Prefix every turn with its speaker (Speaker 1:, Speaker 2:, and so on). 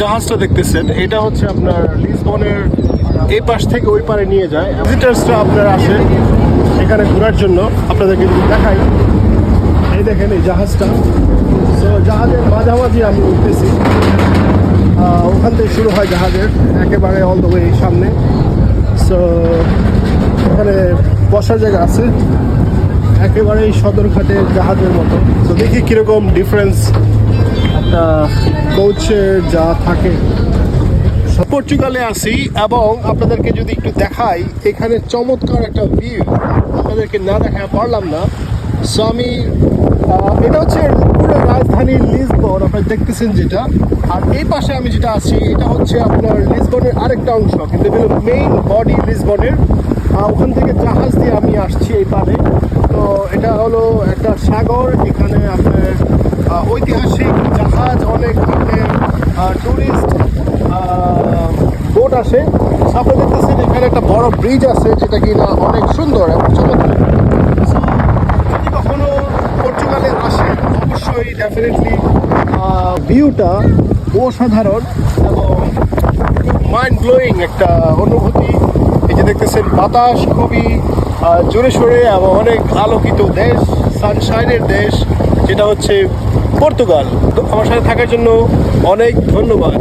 Speaker 1: জাহাজটা দেখতেছেন, এটা হচ্ছে আপনার লিসবনের এই পাশ থেকে ওই পারে নিয়ে যায়। ভিজিটার্সরা আপনারা আসে এখানে ঘোরার জন্য। আপনাদেরকে যদি দেখাই, এই দেখেন এই জাহাজটা। সো জাহাজের মাঝামাঝি আমি উঠতেছি। ওখান থেকে শুরু হয় জাহাজের একেবারে অল দ্য ওয়ে সামনে। সো ওখানে বসার জায়গা আছে একেবারেই সদরঘাটের জাহাজের মতো। তো দেখি কীরকম ডিফারেন্স একটা কোচের যা থাকে। পর্তুগালে আসি এবং আপনাদেরকে যদি একটু দেখাই, এখানে চমৎকার একটা ভিউ আপনাদেরকে না দেখা পারলাম না। সো আমি এটা হচ্ছে পুরো রাজধানীর লিসবন আপনারা দেখতেছেন যেটা। আর এই পাশে আমি যেটা আছি এটা হচ্ছে আপনার লিসবনের আরেকটা অংশ, কিন্তু এগুলো মেইন বডি লিসবনের। ওখান থেকে জাহাজ দিয়ে আমি আসছি এই পারে। তো এটা হলো একটা সাগর, এখানে আপনার ঐতিহাসিক জাহাজ, অনেক ধরনের ট্যুরিস্ট বোট আসে। সামনে দেখতেছেন এখানে একটা বড় ব্রিজ আছে যেটা কিনা অনেক সুন্দর এবং চমৎকার। যদি কখনো পর্তুগালে আসেন অবশ্যই ডেফিনেটলি ভিউটা অসাধারণ এবং মাইন্ড ব্লোয়িং একটা অনুভূতি। এই যে দেখতেছেন বাতাস খুবই জোরে সোরে এবং অনেক আলোকিত দেশ, সানশাইনের দেশ, যেটা হচ্ছে পর্তুগাল। তো আমার সাথে থাকার জন্য অনেক ধন্যবাদ।